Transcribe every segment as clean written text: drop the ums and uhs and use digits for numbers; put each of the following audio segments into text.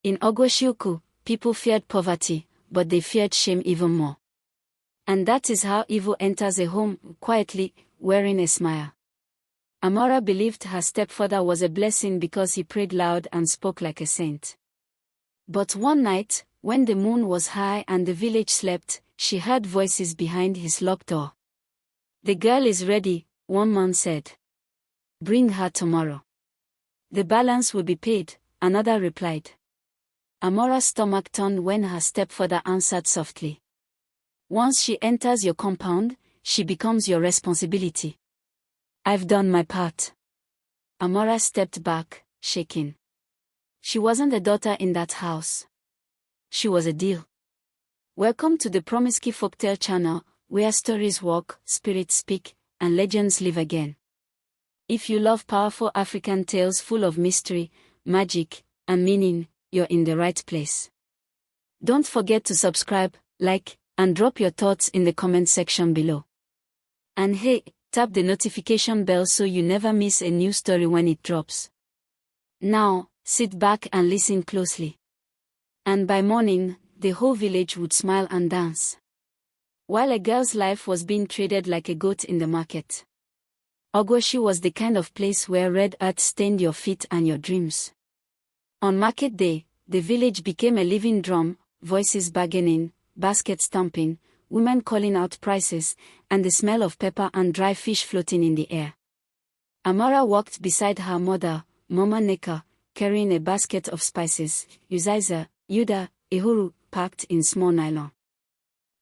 In Ogwashi-uku, people feared poverty, but they feared shame even more. And that is how evil enters a home, quietly, wearing a smile. Amara believed her stepfather was a blessing because he prayed loud and spoke like a saint. But one night, when the moon was high and the village slept, she heard voices behind his locked door. "The girl is ready," one man said. "Bring her tomorrow. The balance will be paid," another replied. Amara's stomach turned when her stepfather answered softly. "Once she enters your compound, she becomes your responsibility. I've done my part." Amara stepped back, shaking. She wasn't a daughter in that house. She was a deal. Welcome to the Promiscuous Folktale channel, where stories walk, spirits speak, and legends live again. If you love powerful African tales full of mystery, magic, and meaning, you're in the right place. Don't forget to subscribe, like, and drop your thoughts in the comment section below. And hey, tap the notification bell so you never miss a new story when it drops. Now, sit back and listen closely. And by morning, the whole village would smile and dance. While a girl's life was being traded like a goat in the market. Ogwashi was the kind of place where red earth stained your feet and your dreams. On market day, the village became a living drum, voices bargaining, baskets thumping, women calling out prices, and the smell of pepper and dry fish floating in the air. Amara walked beside her mother, Mama Neka, carrying a basket of spices, uziza, yuda, ehuru, packed in small nylon.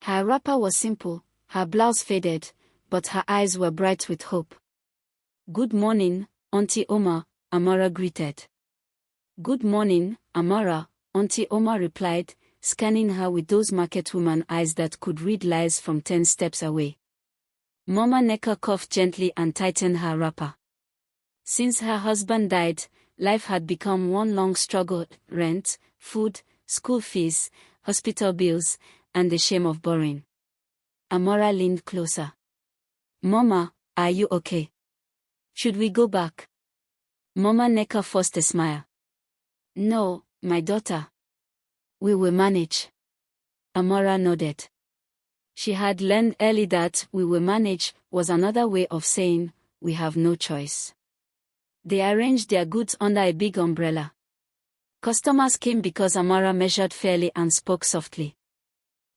Her wrapper was simple, her blouse faded, but her eyes were bright with hope. "Good morning, Auntie Oma," Amara greeted. "Good morning, Amara," Auntie Oma replied, scanning her with those market-woman eyes that could read lies from 10 steps away. Mama Neka coughed gently and tightened her wrapper. Since her husband died, life had become one long struggle: rent, food, school fees, hospital bills, and the shame of borrowing. Amara leaned closer. "Mama, are you okay? Should we go back?" Mama Neka forced a smile. "No, my daughter. We will manage." Amara nodded. She had learned early that "we will manage" was another way of saying, "we have no choice." They arranged their goods under a big umbrella. Customers came because Amara measured fairly and spoke softly.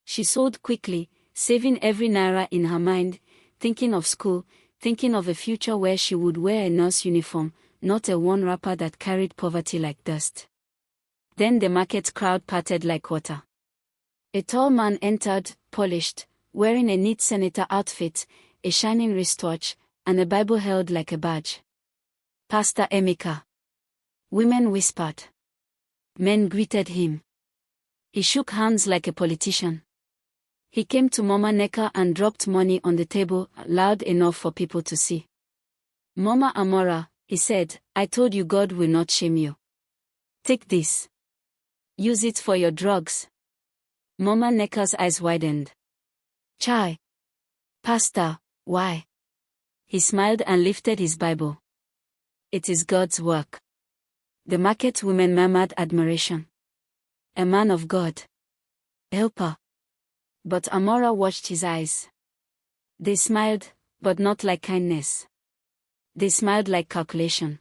She sold quickly, saving every naira in her mind, thinking of school, thinking of a future where she would wear a nurse uniform, not a worn wrapper that carried poverty like dust. Then the market crowd parted like water. A tall man entered, polished, wearing a neat senator outfit, a shining wristwatch, and a Bible held like a badge. "Pastor Emeka." Women whispered. Men greeted him. He shook hands like a politician. He came to Mama Neka and dropped money on the table, loud enough for people to see. "Mama Amara," he said, "I told you God will not shame you. Take this. Use it for your drugs." Mama Neka's eyes widened. "Chai. Pastor, why?" He smiled and lifted his Bible. "It is God's work." The market women murmured admiration. "A man of God. Helper." But Amara watched his eyes. They smiled, but not like kindness. They smiled like calculation.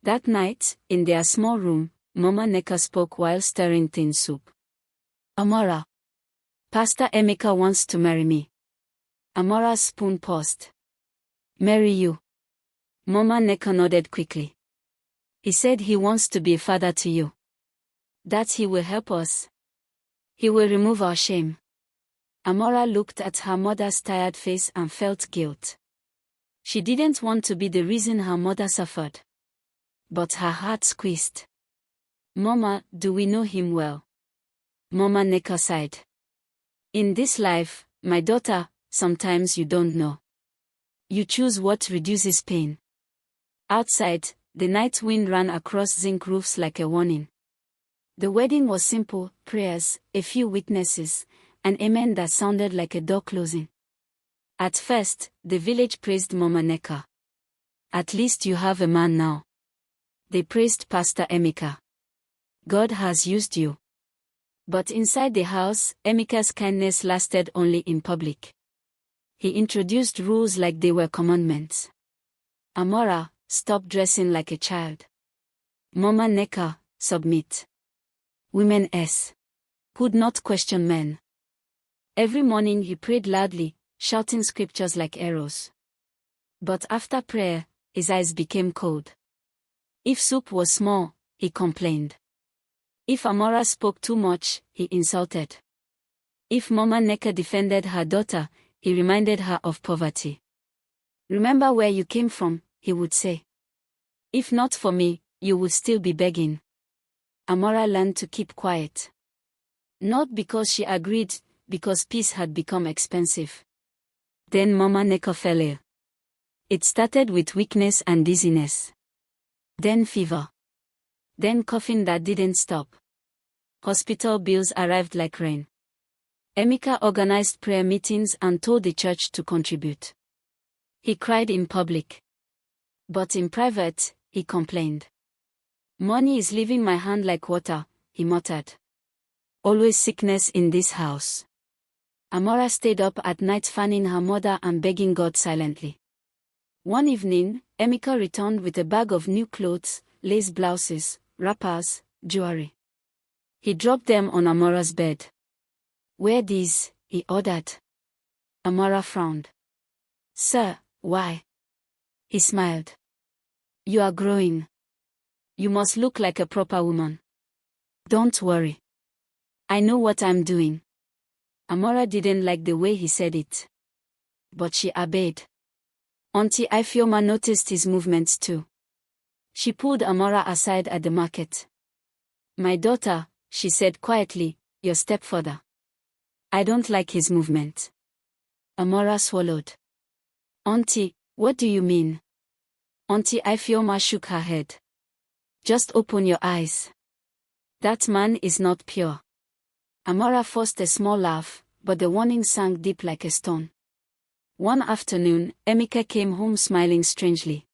That night, in their small room, Mama Neka spoke while stirring thin soup. "Amara. Pastor Emeka wants to marry me." Amara's spoon paused. "Marry you?" Mama Neka nodded quickly. "He said he wants to be a father to you. That he will help us. He will remove our shame." Amara looked at her mother's tired face and felt guilt. She didn't want to be the reason her mother suffered. But her heart squeezed. "Mama, do we know him well?" Mama Neka sighed. "In this life, my daughter, sometimes you don't know. You choose what reduces pain." Outside, the night wind ran across zinc roofs like a warning. The wedding was simple: prayers, a few witnesses, an amen that sounded like a door closing. At first, the village praised Mama Neka. "At least you have a man now." They praised Pastor Emeka. God has used you. But inside the house, Emeka's kindness lasted only in public. He introduced rules like they were commandments. Amara, stop dressing like a child. Mama Neka, submit. Women could not question men. Every morning he prayed loudly, shouting scriptures like arrows. But after prayer, his eyes became cold. If soup was small, he complained. If Amara spoke too much, he insulted. If Mama Neka defended her daughter, he reminded her of poverty. Remember where you came from, he would say. If not for me, you would still be begging. Amara learned to keep quiet. Not because she agreed, because peace had become expensive. Then Mama Neka fell ill. It started with weakness and dizziness. Then fever. Then coughing that didn't stop. Hospital bills arrived like rain. Emeka organized prayer meetings and told the church to contribute. He cried in public. But in private, he complained. Money is leaving my hand like water, he muttered. Always sickness in this house. Amara stayed up at night fanning her mother and begging God silently. One evening, Emeka returned with a bag of new clothes, lace blouses, wrappers, jewelry. He dropped them on Amara's bed. Wear these, he ordered. Amara frowned. Sir, why? He smiled. You are growing. You must look like a proper woman. Don't worry. I know what I'm doing. Amara didn't like the way he said it. But she obeyed. Auntie Ifeoma noticed his movements too. She pulled Amara aside at the market. My daughter, she said quietly, your stepfather. I don't like his movement. Amara swallowed. Auntie, what do you mean? Auntie Ifeoma shook her head. Just open your eyes. That man is not pure. Amara forced a small laugh, but the warning sank deep like a stone. One afternoon, Emeka came home smiling strangely.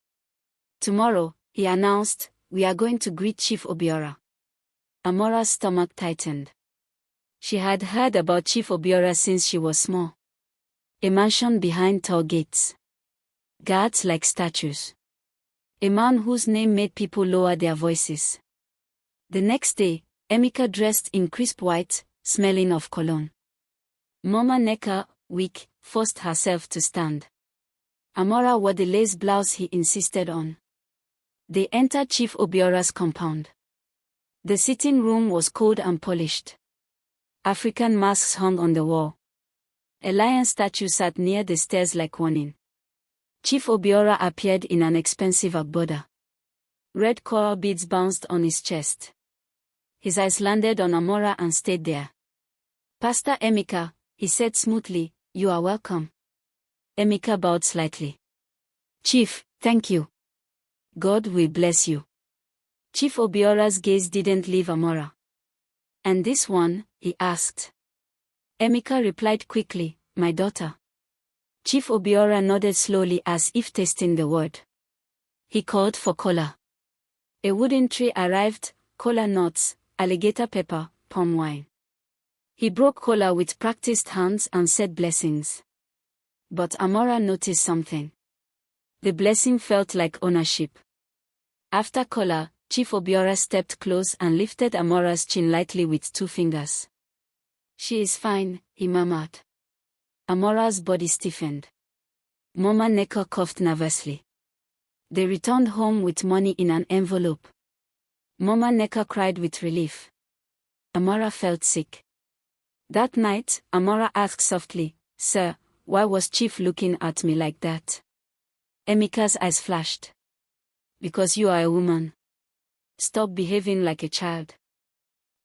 Tomorrow, he announced, we are going to greet Chief Obiora. Amara's stomach tightened. She had heard about Chief Obiora since she was small. A mansion behind tall gates. Guards like statues. A man whose name made people lower their voices. The next day, Emeka dressed in crisp white, smelling of cologne. Mama Neka, weak, forced herself to stand. Amara wore the lace blouse he insisted on. They entered Chief Obiora's compound. The sitting room was cold and polished. African masks hung on the wall. A lion statue sat near the stairs like warning. Chief Obiora appeared in an expensive agbada. Red coral beads bounced on his chest. His eyes landed on Amara and stayed there. Pastor Emeka, he said smoothly, you are welcome. Emeka bowed slightly. Chief, thank you. God will bless you. Chief Obiora's gaze didn't leave Amara. And this one, he asked. Emeka replied quickly, my daughter. Chief Obiora nodded slowly as if tasting the word. He called for kola. A wooden tray arrived, kola nuts, alligator pepper, palm wine. He broke kola with practiced hands and said blessings. But Amara noticed something. The blessing felt like ownership. After kola, Chief Obiora stepped close and lifted Amara's chin lightly with 2 fingers. She is fine, he murmured. Amara's body stiffened. Mama Neka coughed nervously. They returned home with money in an envelope. Mama Neka cried with relief. Amara felt sick. That night, Amara asked softly, Sir, why was Chief looking at me like that? Emeka's eyes flashed. Because you are a woman. Stop behaving like a child.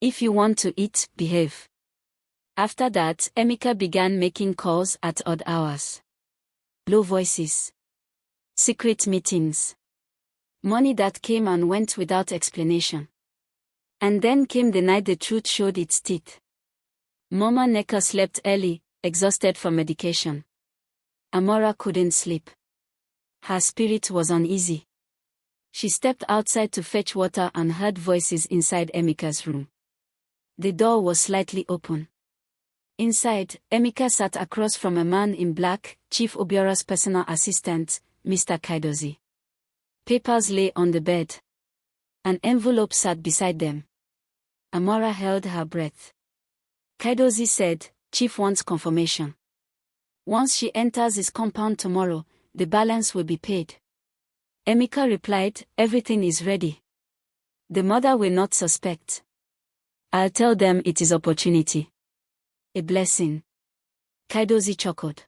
If you want to eat, behave. After that, Emeka began making calls at odd hours. Low voices. Secret meetings. Money that came and went without explanation. And then came the night the truth showed its teeth. Mama Neka slept early, exhausted from medication. Amara couldn't sleep. Her spirit was uneasy. She stepped outside to fetch water and heard voices inside Emeka's room. The door was slightly open. Inside, Emeka sat across from a man in black, Chief Obiora's personal assistant, Mr. Kaidozi. Papers lay on the bed. An envelope sat beside them. Amara held her breath. Kaidozi said, "Chief wants confirmation. Once she enters his compound tomorrow, the balance will be paid." Emeka replied, "Everything is ready. The mother will not suspect. I'll tell them it is opportunity. A blessing." Kaidozi chuckled.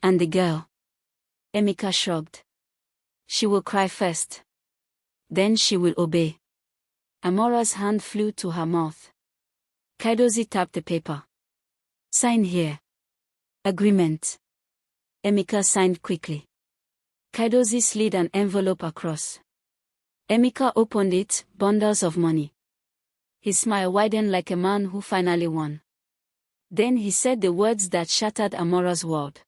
"And the girl?" Emeka shrugged. "She will cry first. Then she will obey." Amara's hand flew to her mouth. Kaidozi tapped the paper. "Sign here." "Agreement." Emeka signed quickly. Kaidozi slid an envelope across. Emeka opened it, bundles of money. His smile widened like a man who finally won. Then he said the words that shattered Amara's world.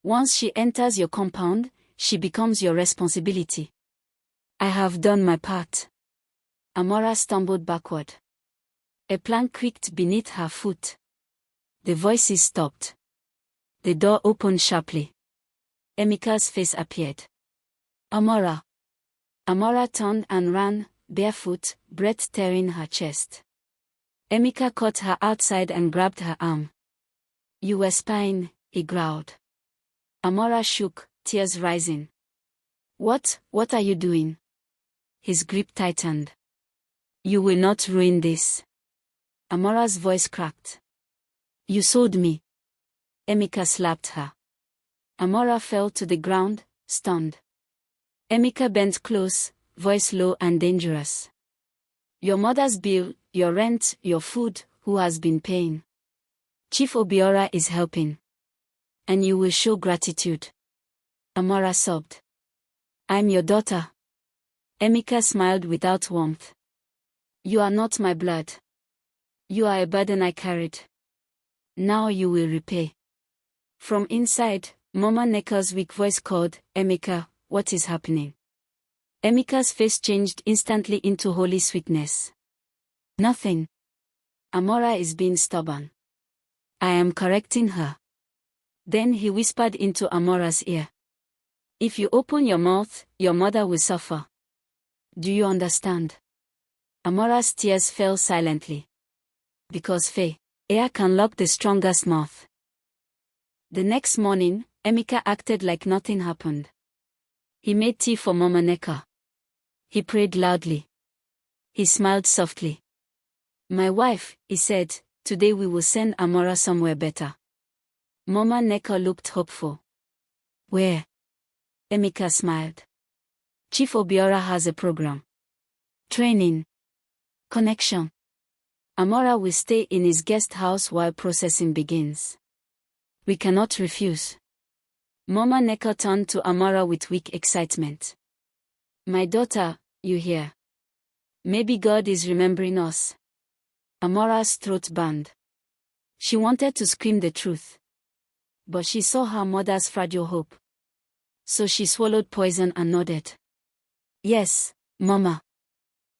"Once she enters your compound, she becomes your responsibility." "I have done my part." Amara stumbled backward. A plank creaked beneath her foot. The voices stopped. The door opened sharply. Emeka's face appeared. "Amara." Amara turned and ran, barefoot, breath tearing her chest. Emeka caught her outside and grabbed her arm. "You were spying," he growled. Amara shook, tears rising. What are you doing?" His grip tightened. "You will not ruin this." Amara's voice cracked. "You sold me." Emeka slapped her. Amara fell to the ground, stunned. Emeka bent close, voice low and dangerous. "Your mother's bill, your rent, your food, who has been paying?" "Chief Obiora is helping." "And you will show gratitude." Amara sobbed. "I'm your daughter." Emeka smiled without warmth. "You are not my blood. You are a burden I carried. Now you will repay." From inside, Mama Neka's weak voice called, "Emeka, what is happening?" Emeka's face changed instantly into holy sweetness. "Nothing. Amara is being stubborn. I am correcting her." Then he whispered into Amara's ear. "If you open your mouth, your mother will suffer. Do you understand?" Amara's tears fell silently. Because air can lock the strongest mouth. The next morning, Emeka acted like nothing happened. He made tea for Mama Neka. He prayed loudly. He smiled softly. "My wife," he said, "today we will send Amara somewhere better." Mama Neka looked hopeful. "Where?" Emeka smiled. "Chief Obiora has a program. Training. Connection. Amara will stay in his guest house while processing begins. We cannot refuse." Mama Neka turned to Amara with weak excitement. "My daughter, you hear? Maybe God is remembering us." Amara's throat burned. She wanted to scream the truth. But she saw her mother's fragile hope. So she swallowed poison and nodded. "Yes, Mama."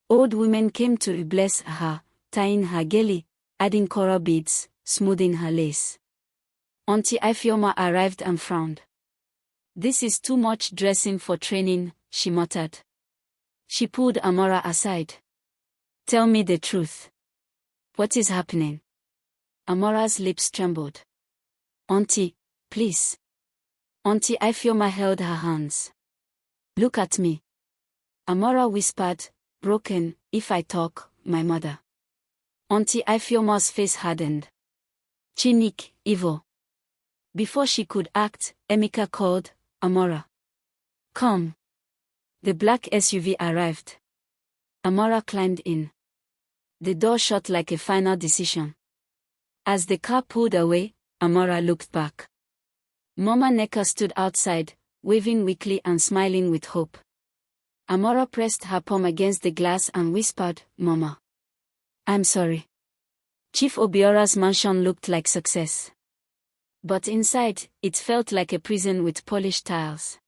Old women came to bless her, tying her gaily, adding coral beads, smoothing her lace. Auntie Ifioma arrived and frowned. "This is too much dressing for training," she muttered. She pulled Amara aside. "Tell me the truth. What is happening?" Amara's lips trembled. "Auntie, please." Auntie Ifioma held her hands. "Look at me." Amara whispered, broken, "If I talk, my mother." Auntie Ifioma's face hardened. "Chinik, evil." Before she could act, Emeka called, "Amara. Come." The black SUV arrived. Amara climbed in. The door shut like a final decision. As the car pulled away, Amara looked back. Mama Neka stood outside, waving weakly and smiling with hope. Amara pressed her palm against the glass and whispered, "Mama. I'm sorry." Chief Obiora's mansion looked like success. But inside, it felt like a prison with polished tiles.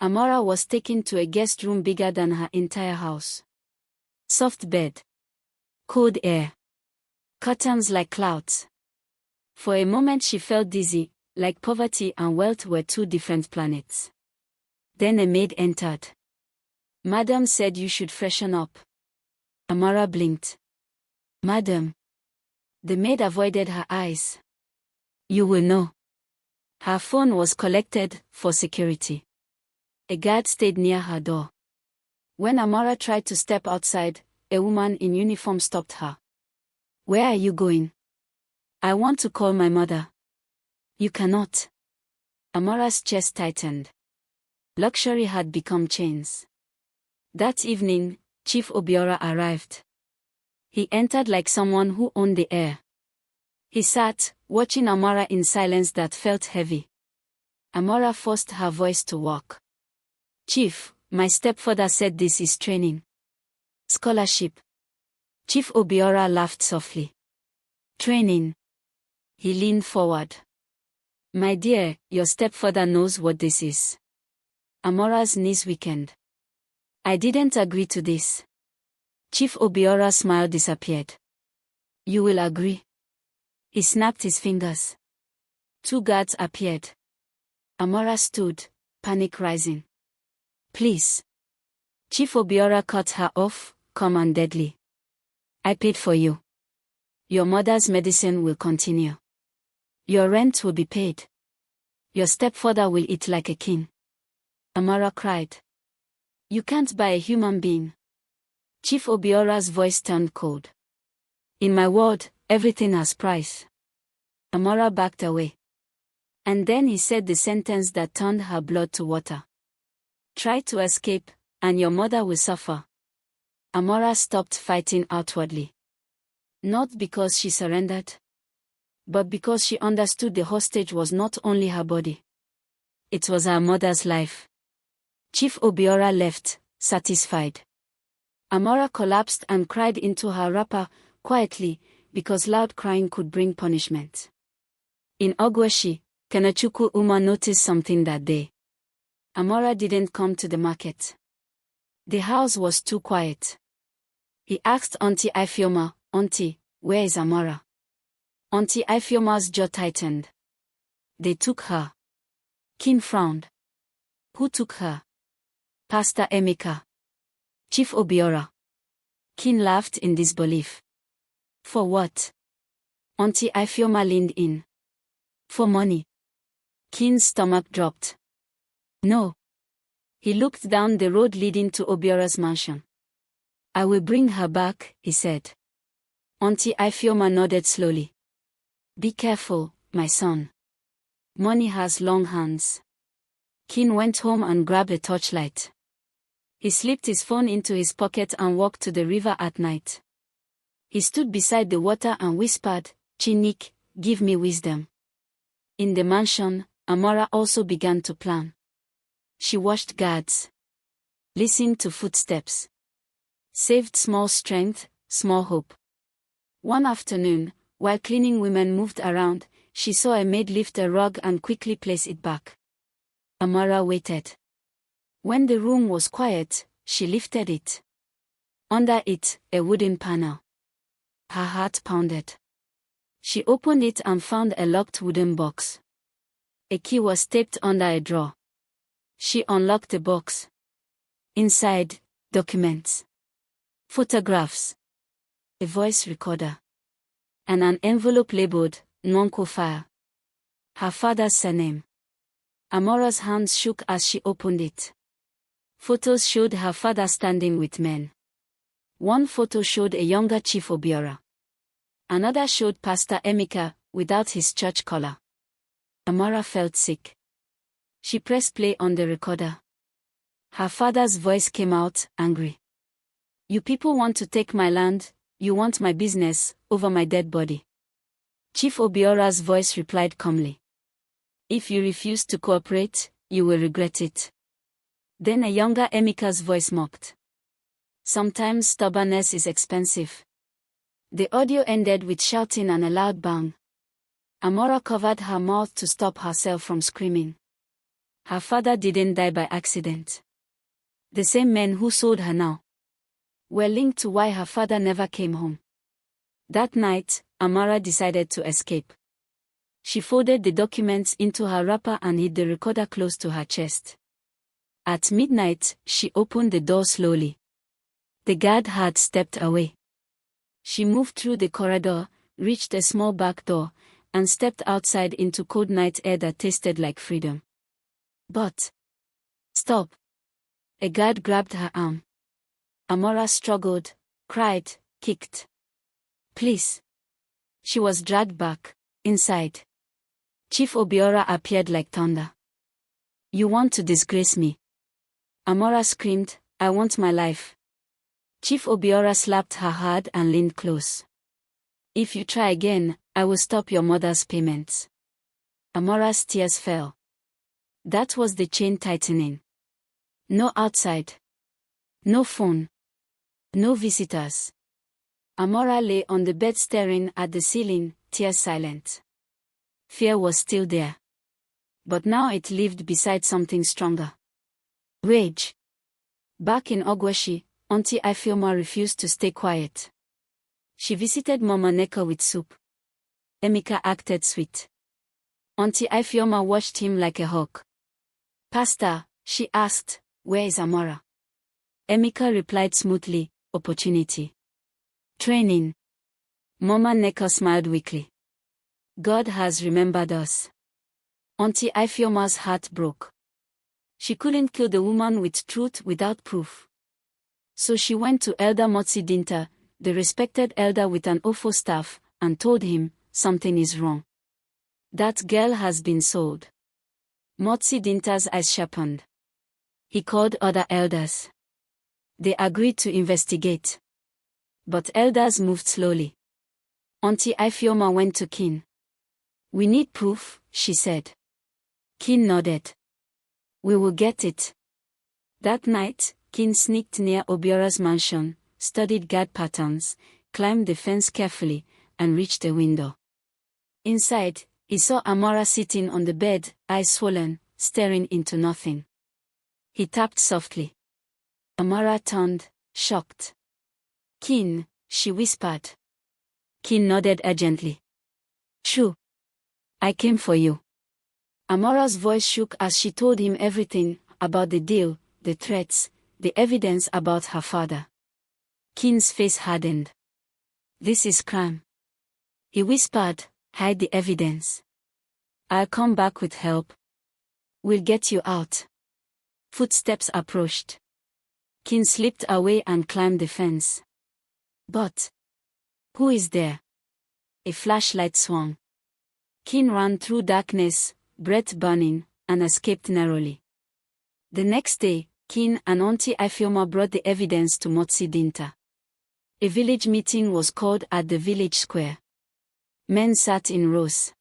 Amara was taken to a guest room bigger than her entire house. Soft bed. Cold air. Curtains like clouds. For a moment she felt dizzy, like poverty and wealth were two different planets. Then a maid entered. Madam said you should freshen up. Amara blinked. Madam. The maid avoided her eyes. You will know. Her phone was collected for security. A guard stayed near her door. When Amara tried to step outside, a woman in uniform stopped her. Where are you going? I want to call my mother. You cannot. Amara's chest tightened. Luxury had become chains. That evening, Chief Obiora arrived. He entered like someone who owned the air. He sat, watching Amara in silence that felt heavy. Amara forced her voice to walk. Chief, my stepfather said this is training. Scholarship. Chief Obiora laughed softly. Training. He leaned forward. My dear, your stepfather knows what this is. Amara's knees weakened. I didn't agree to this. Chief Obiora's smile disappeared. You will agree. He snapped his fingers. Two guards appeared. Amara stood, panic rising. Please. Chief Obiora cut her off, calm and deadly. I paid for you. Your mother's medicine will continue. Your rent will be paid. Your stepfather will eat like a king. Amara cried. You can't buy a human being. Chief Obiora's voice turned cold. In my world, everything has price. Amara backed away. And then he said the sentence that turned her blood to water. Try to escape, and your mother will suffer. Amara stopped fighting outwardly. Not because she surrendered, but because she understood the hostage was not only her body. It was her mother's life. Chief Obiora left, satisfied. Amara collapsed and cried into her wrapper, quietly, because loud crying could bring punishment. In Ogwashi-uku Uma noticed something that day. Amara didn't come to the market. The house was too quiet. He asked Auntie Ifeoma, Auntie, where is Amara? Auntie Ifeoma's jaw tightened. They took her. Kin frowned. Who took her? Pastor Emeka. Chief Obiora. Kin laughed in disbelief. For what? Auntie Ifeoma leaned in. For money. Kin's stomach dropped. No. He looked down the road leading to Obiora's mansion. I will bring her back, he said. Auntie Ifeoma nodded slowly. Be careful, my son. Money has long hands. Kin went home and grabbed a torchlight. He slipped his phone into his pocket and walked to the river at night. He stood beside the water and whispered, Chinik, give me wisdom. In the mansion, Amara also began to plan. She watched guards. Listened to footsteps. Saved small strength, small hope. One afternoon, while cleaning women moved around, she saw a maid lift a rug and quickly place it back. Amara waited. When the room was quiet, she lifted it. Under it, a wooden panel. Her heart pounded. She opened it and found a locked wooden box. A key was taped under a drawer. She unlocked the box. Inside, documents. Photographs. A voice recorder. And an envelope labeled, Nonko Fire. Her father's surname. Amara's hands shook as she opened it. Photos showed her father standing with men. One photo showed a younger Chief Obiora. Another showed Pastor Emeka, without his church collar. Amara felt sick. She pressed play on the recorder. Her father's voice came out, angry. You people want to take my land, you want my business, over my dead body. Chief Obiora's voice replied calmly. If you refuse to cooperate, you will regret it. Then a younger Emeka's voice mocked. Sometimes stubbornness is expensive. The audio ended with shouting and a loud bang. Amara covered her mouth to stop herself from screaming. her father didn't die by accident. The same men who sold her now were linked to why her father never came home. That night, Amara decided to escape. She folded the documents into her wrapper and hid the recorder close to her chest. At midnight, she opened the door slowly. The guard had stepped away. She moved through the corridor, reached a small back door, and stepped outside into cold night air that tasted like freedom. But stop! A guard grabbed her arm. Amara struggled, cried, kicked. Please. She was dragged back, inside. Chief Obiora appeared like thunder. You want to disgrace me? Amara screamed, I want my life. Chief Obiora slapped her hard and leaned close. If you try again, I will stop your mother's payments. Amara's tears fell. That was the chain tightening. No outside. No phone. No visitors. Amara lay on the bed staring at the ceiling, tears silent. Fear was still there. But now it lived beside something stronger. Rage. Back in Ogwashi, Auntie Ifeoma refused to stay quiet. She visited Mama Neka with soup. Emeka acted sweet. Auntie Ifeoma watched him like a hawk. Pastor, she asked, where is Amara? Emeka replied smoothly, opportunity. Training. Mama Neka smiled weakly. God has remembered us. Auntie Ifeoma's heart broke. She couldn't kill the woman with truth without proof. So she went to Elder Motsi Dinta, the respected elder with an Ofo staff, and told him, something is wrong. That girl has been sold. Motsi Dinta's eyes sharpened. He called other elders. They agreed to investigate. But elders moved slowly. Auntie Ifeoma went to Kin. We need proof, she said. Kin nodded. We will get it. That night, Kin sneaked near Obiora's mansion, studied guard patterns, climbed the fence carefully, and reached the window. Inside, he saw Amara sitting on the bed, eyes swollen, staring into nothing. He tapped softly. Amara turned, shocked. Kin, she whispered. Kin nodded urgently. Shoo. I came for you. Amara's voice shook as she told him everything about the deal, the threats, the evidence about her father. Kin's face hardened. This is crime. He whispered, hide the evidence. I'll come back with help. We'll get you out. Footsteps approached. Kin slipped away and climbed the fence. But who is there? A flashlight swung. Kin ran through darkness, breath burning, and escaped narrowly. The next day, Kin and Auntie Ifeoma brought the evidence to Motsi Dinta. A village meeting was called at the village square. Men sat in rows.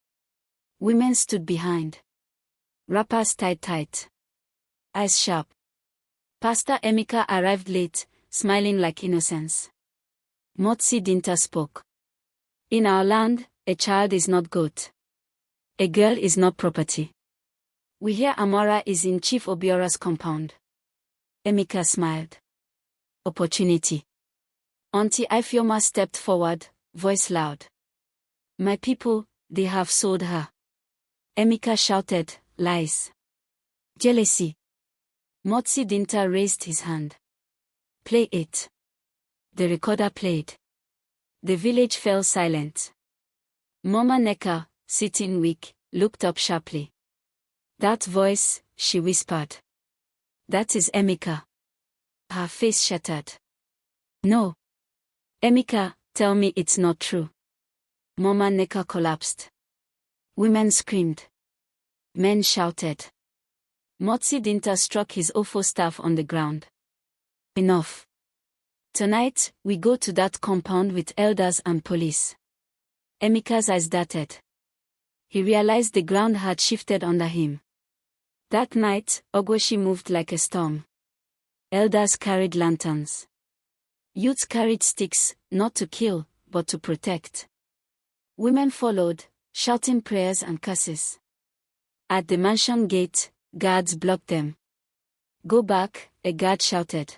Women stood behind. Wrappers tied tight. Eyes sharp. Pastor Emeka arrived late, smiling like innocence. Motsi Dinta spoke. In our land, a child is not goat. A girl is not property. We hear Amara is in Chief Obiora's compound. Emeka smiled. Opportunity. Auntie Ifeoma stepped forward, voice loud. My people, they have sold her. Emeka shouted, lies. Jealousy. Motsi Dinta raised his hand. Play it. The recorder played. The village fell silent. Mama Neka, sitting weak, looked up sharply. That voice, she whispered. That is Emeka. Her face shattered. No. Emeka, tell me it's not true. Mama Neka collapsed. Women screamed. Men shouted. Motsi Dinta struck his Ofo staff on the ground. Enough. Tonight, we go to that compound with elders and police. Emeka's eyes darted. He realized the ground had shifted under him. That night, Ogwashi moved like a storm. Elders carried lanterns. Youths carried sticks, not to kill, but to protect. Women followed, shouting prayers and curses. At the mansion gate, Guards blocked them. "Go back," a guard shouted.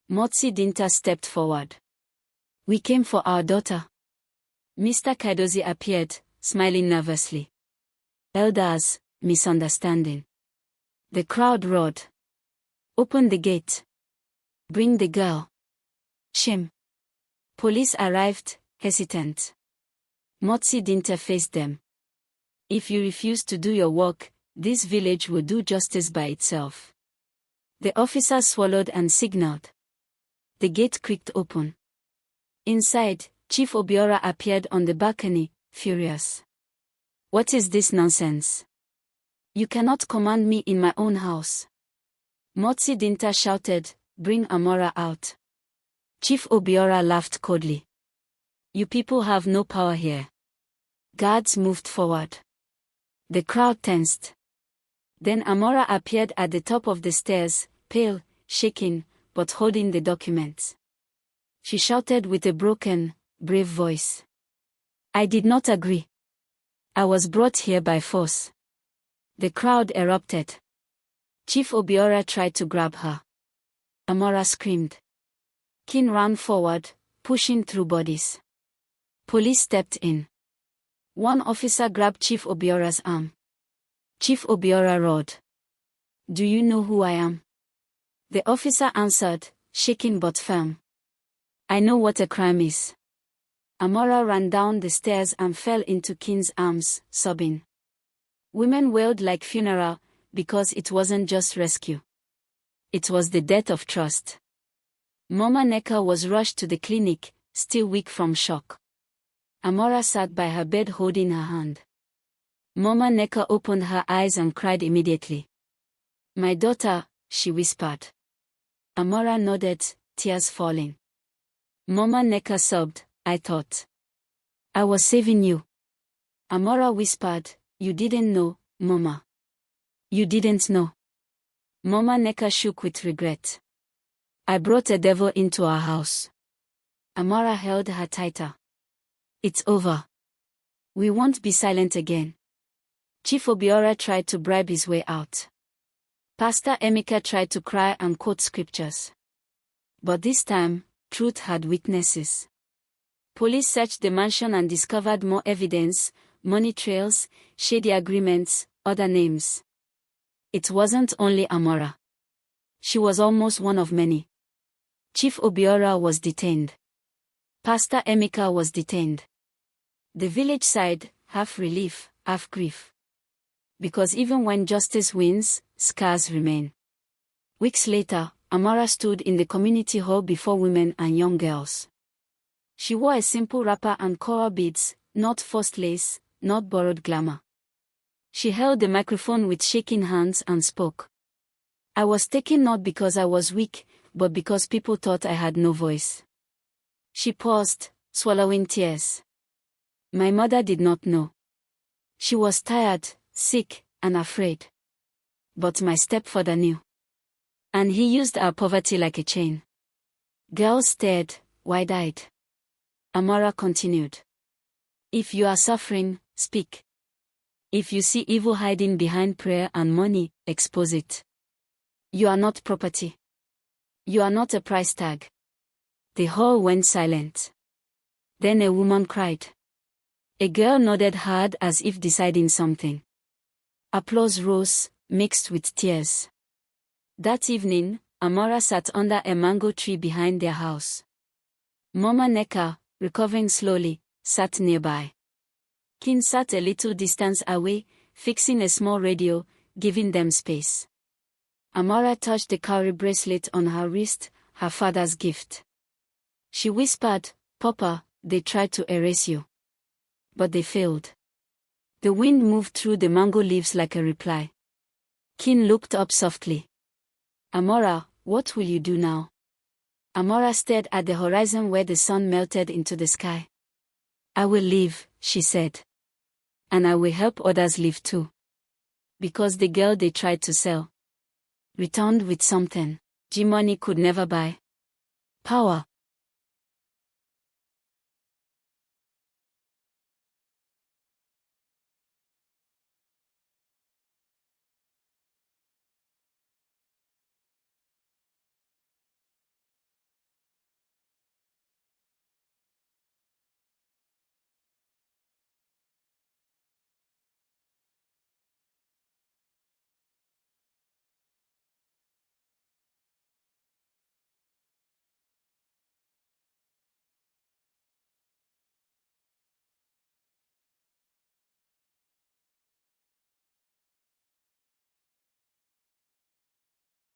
Motsi Dinta stepped forward. "We came for our daughter." Mr. Kaidozi appeared, smiling nervously. "Elders, misunderstanding." The crowd roared. "Open the gate. Bring the girl." "Shame." Police arrived, hesitant. Motsi Dinta faced them. "If you refuse to do your work, this village will do justice by itself." The officers swallowed and signaled. The gate creaked open. Inside, Chief Obiora appeared on the balcony, furious. "What is this nonsense? You cannot command me in my own house." Motsi Dinta shouted, "Bring Amara out." Chief Obiora laughed coldly. "You people have no power here." Guards moved forward. The crowd tensed. Then Amara appeared at the top of the stairs, pale, shaking, but holding the documents. She shouted with a broken, brave voice. "I did not agree. I was brought here by force." The crowd erupted. Chief Obiora tried to grab her. Amara screamed. Kin ran forward, pushing through bodies. Police stepped in. One officer grabbed Chief Obiora's arm. Chief Obiora roared. "Do you know who I am?" The officer answered, shaking but firm. "I know what a crime is." Amara ran down the stairs and fell into Kin's arms, sobbing. Women wailed like funeral, because it wasn't just rescue. It was the death of trust. Mama Neka was rushed to the clinic, still weak from shock. Amara sat by her bed holding her hand. Mama Neka opened her eyes and cried immediately. "My daughter," she whispered. Amara nodded, tears falling. Mama Neka sobbed, "I thought I was saving you." Amara whispered, "You didn't know, Mama. You didn't know." Mama Neka shook with regret. "I brought a devil into our house." Amara held her tighter. "It's over. We won't be silent again." Chief Obiora tried to bribe his way out. Pastor Emeka tried to cry and quote scriptures. But this time, truth had witnesses. Police searched the mansion and discovered more evidence, money trails, shady agreements, other names. It wasn't only Amara. She was almost one of many. Chief Obiora was detained. Pastor Emeka was detained. The village sighed, half relief, half grief. Because even when justice wins, scars remain. Weeks later, Amara stood in the community hall before women and young girls. She wore a simple wrapper and coral beads, not forced lace, not borrowed glamour. She held the microphone with shaking hands and spoke. "I was taken not because I was weak, but because people thought I had no voice." She paused, swallowing tears. "My mother did not know. She was tired, sick, and afraid. But my stepfather knew. And he used our poverty like a chain." Girls stared, wide-eyed. Amara continued. "If you are suffering, speak. If you see evil hiding behind prayer and money, expose it. You are not property. You are not a price tag." The hall went silent. Then a woman cried. A girl nodded hard as if deciding something. Applause rose, mixed with tears. That evening, Amara sat under a mango tree behind their house. Mama Neka, recovering slowly, sat nearby. Kin sat a little distance away, fixing a small radio, giving them space. Amara touched the cowrie bracelet on her wrist, her father's gift. She whispered, "Papa, they tried to erase you. But they failed." The wind moved through the mango leaves like a reply. Kin looked up softly. "Amara, what will you do now?" Amara stared at the horizon where the sun melted into the sky. "I will live," she said. "And I will help others live too." Because the girl they tried to sell returned with something G-money could never buy. Power.